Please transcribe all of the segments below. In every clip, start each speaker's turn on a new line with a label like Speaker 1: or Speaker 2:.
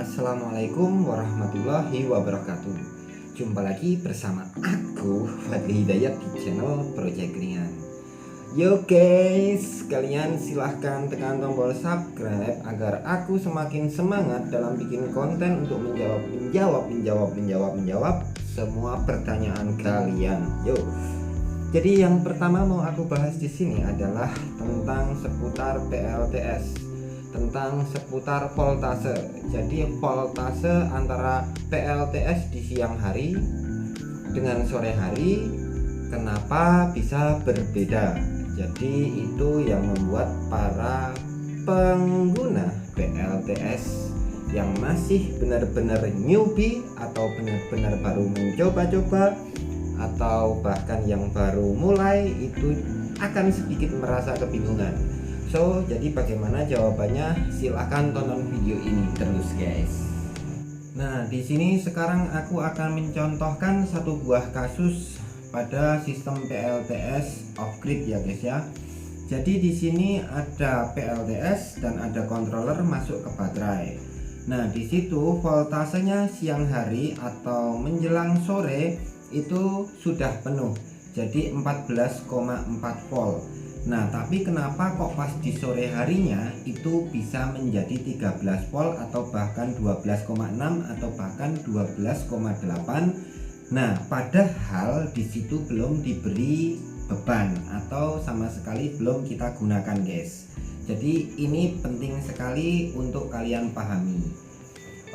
Speaker 1: Assalamualaikum warahmatullahi wabarakatuh. Jumpa lagi bersama aku Fadli Hidayat di channel Project Ringan. Yo guys, kalian silahkan tekan tombol subscribe agar aku semakin semangat dalam bikin konten untuk menjawab semua pertanyaan kalian. Yo. Jadi yang pertama mau aku bahas di sini adalah tentang seputar PLTS, tentang seputar voltase. Jadi voltase antara PLTS di siang hari dengan sore hari kenapa bisa berbeda. Jadi itu yang membuat para pengguna PLTS yang masih benar-benar newbie atau benar-benar baru mencoba-coba atau bahkan yang baru mulai itu akan sedikit merasa kebingungan. So, jadi bagaimana jawabannya? Silahkan tonton video ini terus, guys. Nah, di sini sekarang aku akan mencontohkan satu buah kasus pada sistem PLTS off grid ya, guys ya. Jadi di sini ada PLTS dan ada controller masuk ke baterai. Nah, di situ voltasenya siang hari atau menjelang sore itu sudah penuh. Jadi 14,4 volt. Nah, tapi kenapa kok pas di sore harinya itu bisa menjadi 13 volt atau bahkan 12,6 atau bahkan 12,8? Nah, padahal di situ belum diberi beban atau sama sekali belum kita gunakan, guys. Jadi ini penting sekali untuk kalian pahami.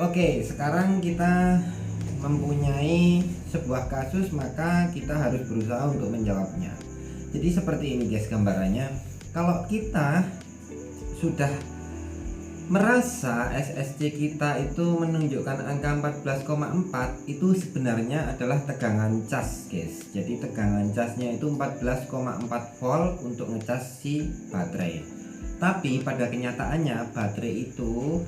Speaker 1: Oke, sekarang kita mempunyai sebuah kasus, maka kita harus berusaha untuk menjawabnya. Jadi seperti ini, guys, gambarannya. Kalau kita sudah merasa SSC kita itu menunjukkan angka 14,4, itu sebenarnya adalah tegangan cas, guys. Jadi tegangan casnya itu 14,4 volt untuk ngecas si baterai. Tapi pada kenyataannya baterai itu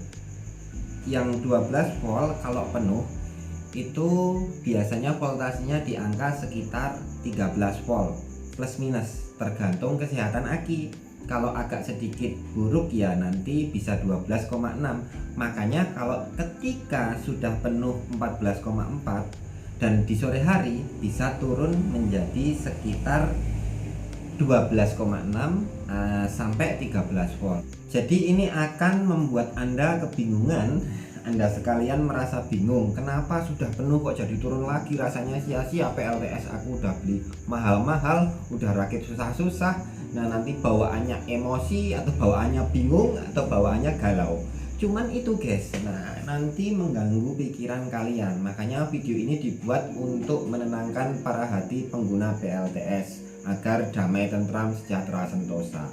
Speaker 1: yang 12 volt kalau penuh itu biasanya voltasenya di angka sekitar 13 volt plus minus, tergantung kesehatan aki. Kalau agak sedikit buruk ya nanti bisa 12,6. Makanya kalau ketika sudah penuh 14,4 dan di sore hari bisa turun menjadi sekitar 12,6 sampai 13 volt. Jadi ini akan membuat Anda kebingungan. Anda sekalian merasa bingung, kenapa sudah penuh kok jadi turun lagi, rasanya sia-sia PLTS aku udah beli mahal-mahal, udah rakit susah-susah. Nah, nanti bawaannya emosi atau bawaannya bingung atau bawaannya galau. Cuman itu, guys. Nah, nanti mengganggu pikiran kalian. Makanya video ini dibuat untuk menenangkan para hati pengguna PLTS agar damai, tentram, sejahtera, sentosa.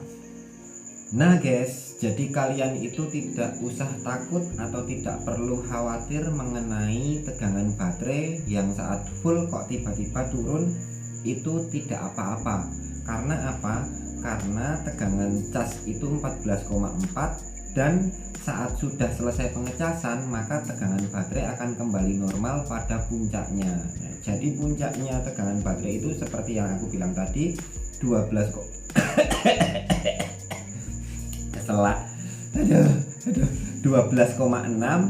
Speaker 1: Nah, guys, jadi kalian itu tidak usah takut atau tidak perlu khawatir mengenai tegangan baterai yang saat full kok tiba-tiba turun. Itu tidak apa-apa. Karena apa? Karena tegangan cas itu 14,4 dan saat sudah selesai pengecasan maka tegangan baterai akan kembali normal pada puncaknya. Nah, jadi puncaknya tegangan baterai itu seperti yang aku bilang tadi 12,6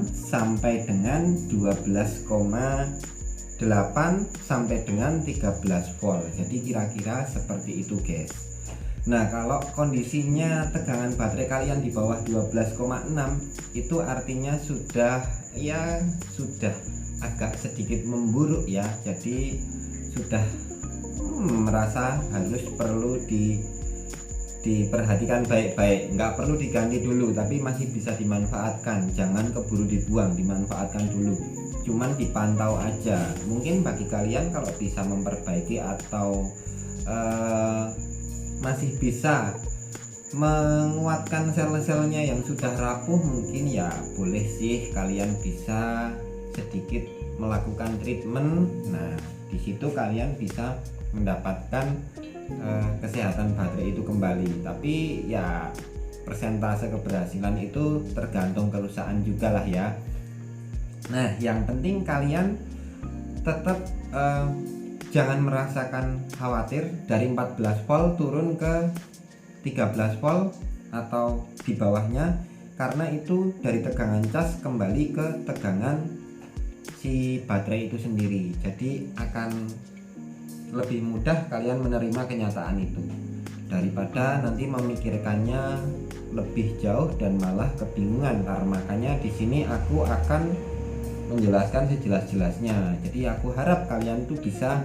Speaker 1: sampai dengan 12,8 sampai dengan 13 volt. Jadi kira-kira seperti itu, guys. Nah, kalau kondisinya tegangan baterai kalian di bawah 12,6 itu artinya sudah agak sedikit memburuk ya. Jadi sudah merasa harus perlu diperhatikan baik-baik. Nggak perlu diganti dulu, tapi masih bisa dimanfaatkan. Jangan keburu dibuang, dimanfaatkan dulu. Cuman dipantau aja. Mungkin bagi kalian kalau bisa memperbaiki atau masih bisa menguatkan sel-selnya yang sudah rapuh, mungkin ya boleh sih kalian bisa sedikit melakukan treatment. Nah, di situ kalian bisa mendapatkan kesehatan baterai itu kembali. Tapi ya persentase keberhasilan itu tergantung kerusakan juga lah ya. Nah, yang penting kalian tetap jangan merasakan khawatir dari 14 volt turun ke 13 volt atau di bawahnya karena itu dari tegangan cas kembali ke tegangan si baterai itu sendiri. Jadi akan lebih mudah kalian menerima kenyataan itu daripada nanti memikirkannya lebih jauh dan malah kebingungan. Karena makanya di sini aku akan menjelaskan sejelas-jelasnya. Jadi aku harap kalian tuh bisa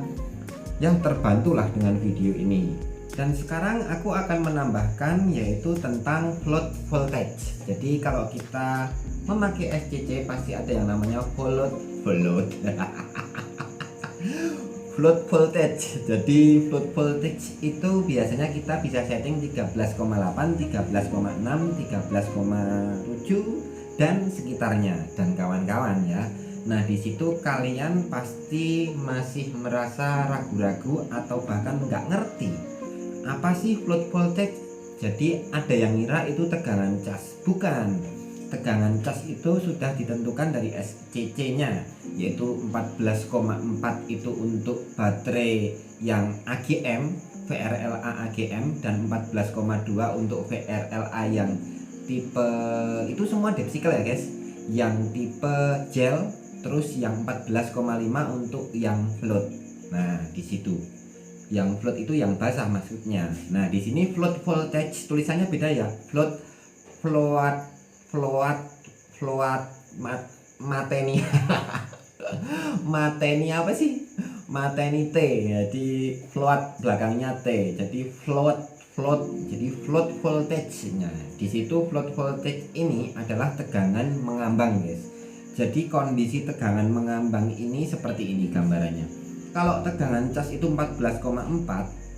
Speaker 1: yang terbantulah dengan video ini. Dan sekarang aku akan menambahkan yaitu tentang float voltage. Jadi kalau kita memakai SCC pasti ada yang namanya float float voltage. Jadi float voltage itu biasanya kita bisa setting 13,8, 13,6, 13,7 dan sekitarnya dan kawan-kawan ya. Nah, di situ kalian pasti masih merasa ragu-ragu atau bahkan nggak ngerti apa sih float voltage. Jadi ada yang ngira itu tegangan cas. Bukan. Tegangan cas itu sudah ditentukan dari SCC-nya, yaitu 14,4 itu untuk baterai yang AGM, VRLA AGM, dan 14,2 untuk VRLA yang tipe itu semua depsicle ya guys. Yang tipe gel, terus yang 14,5 untuk yang float. Nah, di situ. Yang float itu yang basah maksudnya. Nah, di sini float voltage tulisannya beda ya. Mateni mateni apa sih? Mateni T. Jadi float belakangnya T. Jadi float jadi float voltage. Nah, di situ float voltage ini adalah tegangan mengambang, guys. Jadi kondisi tegangan mengambang ini seperti ini gambarannya. Kalau tegangan cas itu 14,4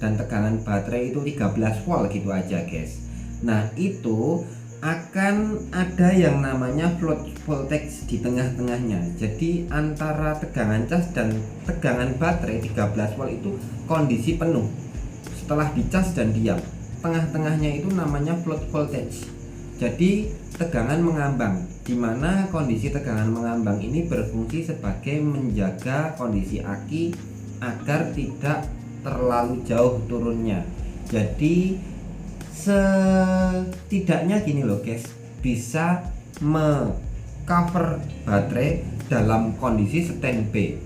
Speaker 1: dan tegangan baterai itu 13 volt gitu aja guys. Nah, itu akan ada yang namanya float voltage di tengah-tengahnya. Jadi antara tegangan cas dan tegangan baterai 13 volt itu kondisi penuh setelah dicas dan diam. Tengah-tengahnya itu namanya float voltage. Jadi tegangan mengambang, di mana kondisi tegangan mengambang ini berfungsi sebagai menjaga kondisi aki agar tidak terlalu jauh turunnya. Jadi setidaknya gini loh guys, bisa cover baterai dalam kondisi standby.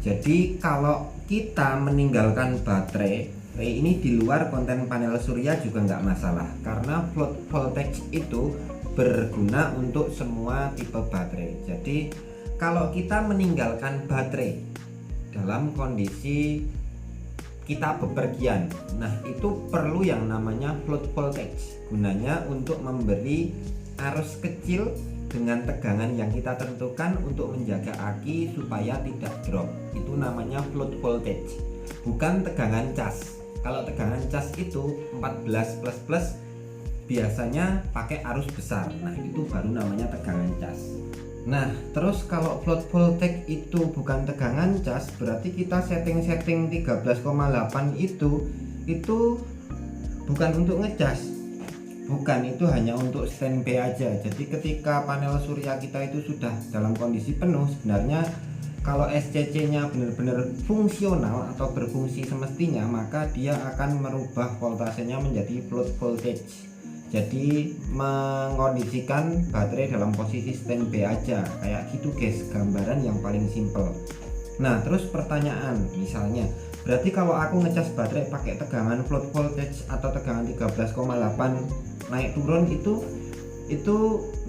Speaker 1: Jadi kalau kita meninggalkan baterai ini di luar konten panel surya juga nggak masalah, karena float voltage itu berguna untuk semua tipe baterai. Jadi kalau kita meninggalkan baterai dalam kondisi kita bepergian, nah itu perlu yang namanya float voltage. Gunanya untuk memberi arus kecil dengan tegangan yang kita tentukan untuk menjaga aki supaya tidak drop. Itu namanya float voltage, bukan tegangan cas. Kalau tegangan cas itu 14 plus biasanya pakai arus besar. Nah, itu baru namanya tegangan cas. Nah, terus kalau float voltage itu bukan tegangan cas, berarti kita setting 13,8 itu bukan untuk ngecas. Bukan, itu hanya untuk standby aja. Jadi ketika panel surya kita itu sudah dalam kondisi penuh, sebenarnya kalau SCC-nya benar-benar fungsional atau berfungsi semestinya, maka dia akan merubah voltasenya menjadi float voltage. Jadi mengkondisikan baterai dalam posisi standby aja, kayak gitu guys, gambaran yang paling simple. Nah, terus pertanyaan, misalnya, berarti kalau aku ngecas baterai pakai tegangan float voltage atau tegangan 13,8 naik turun itu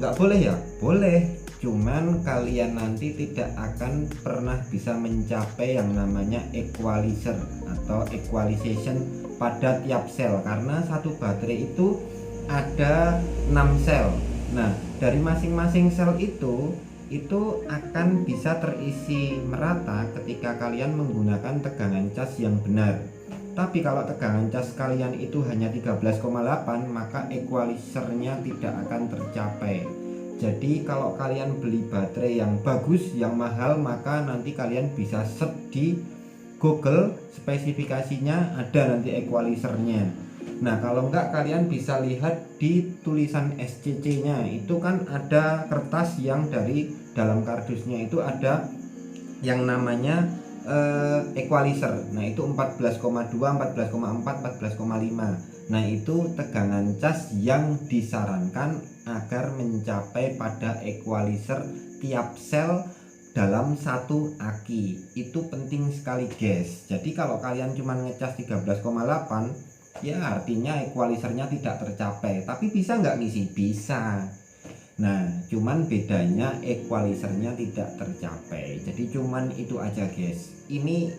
Speaker 1: nggak boleh ya? Boleh. Cuman kalian nanti tidak akan pernah bisa mencapai yang namanya equalizer atau equalization pada tiap sel, karena satu baterai itu ada 6 sel. Nah, dari masing-masing sel itu akan bisa terisi merata ketika kalian menggunakan tegangan cas yang benar. Tapi kalau tegangan cas kalian itu hanya 13,8, maka equalizernya tidak akan tercapai. Jadi kalau kalian beli baterai yang bagus, yang mahal, maka nanti kalian bisa search di Google, spesifikasinya ada nanti equalizernya. Nah, kalau enggak kalian bisa lihat di tulisan SCC-nya. Itu kan ada kertas yang dari dalam kardusnya itu ada yang namanya equalizer. Nah, itu 14,2, 14,4, 14,5. Nah, itu tegangan cas yang disarankan agar mencapai pada equalizer tiap sel dalam satu aki. Itu penting sekali guys. Jadi kalau kalian cuma ngecas 13,8 ya artinya equalizernya tidak tercapai. Tapi bisa nggak ngisi? Bisa. Nah cuman bedanya equalizernya tidak tercapai. Jadi cuman itu aja guys. Ini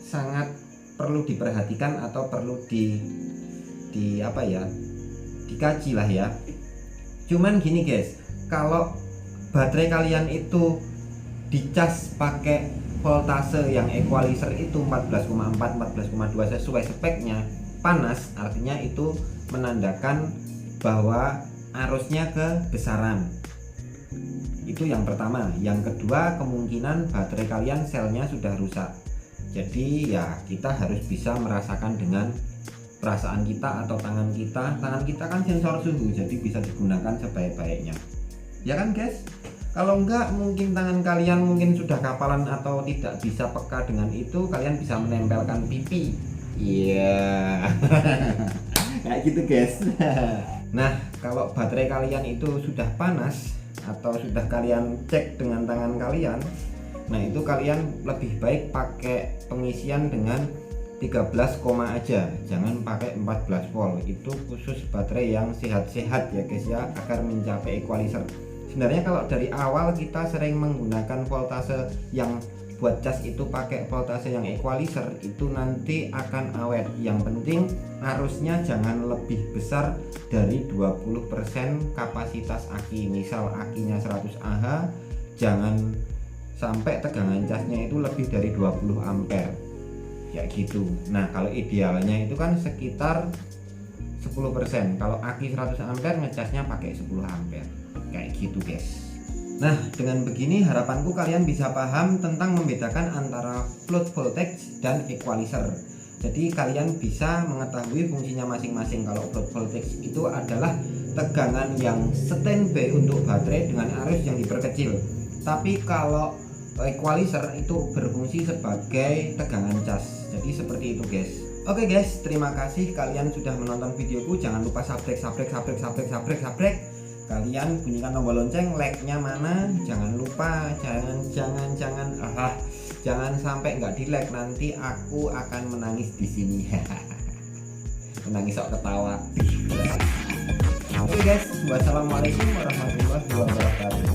Speaker 1: sangat perlu diperhatikan atau perlu di apa ya, dikaji lah ya. Cuman gini guys, kalau baterai kalian itu dicas pakai voltase yang equalizer itu 14,4 14,2 sesuai speknya, panas, artinya itu menandakan bahwa arusnya kebesaran. Itu yang pertama. Yang kedua, kemungkinan baterai kalian selnya sudah rusak. Jadi ya kita harus bisa merasakan dengan perasaan kita atau tangan kita. Tangan kita kan sensor suhu, jadi bisa digunakan sebaik-baiknya. Ya kan guys? Kalau enggak, mungkin tangan kalian mungkin sudah kapalan atau tidak bisa peka dengan itu, kalian bisa menempelkan pipi. Iya. Kayak gitu guys. Nah, kalau baterai kalian itu sudah panas atau sudah kalian cek dengan tangan kalian, nah itu kalian lebih baik pakai pengisian dengan 13, aja, jangan pakai 14 volt. Itu khusus baterai yang sehat-sehat ya guys ya, agar mencapai equalizer. Sebenarnya kalau dari awal kita sering menggunakan voltase yang buat cas itu pakai voltase yang equalizer, itu nanti akan awet. Yang penting arusnya jangan lebih besar dari 20% kapasitas aki. Misal akinya 100 Ah, jangan sampai tegangan casnya itu lebih dari 20 ampere ya gitu. Nah kalau idealnya itu kan sekitar 10%. Kalau aki 100 ampere ngecasnya pakai 10 ampere kayak gitu guys. Nah dengan begini harapanku kalian bisa paham tentang membedakan antara float voltage dan equalizer. Jadi kalian bisa mengetahui fungsinya masing-masing. Kalau float voltage itu adalah tegangan yang standby untuk baterai dengan arus yang diperkecil. Tapi kalau equalizer itu berfungsi sebagai tegangan cas. Jadi seperti itu guys. Oke guys, terima kasih kalian sudah menonton videoku. Jangan lupa subscribe. Kalian bunyikan tombol lonceng, like-nya mana? Jangan lupa, jangan sampai nggak di like, nanti aku akan menangis di sini. Menangis sok ketawa. Oke guys, wassalamualaikum warahmatullahi wabarakatuh.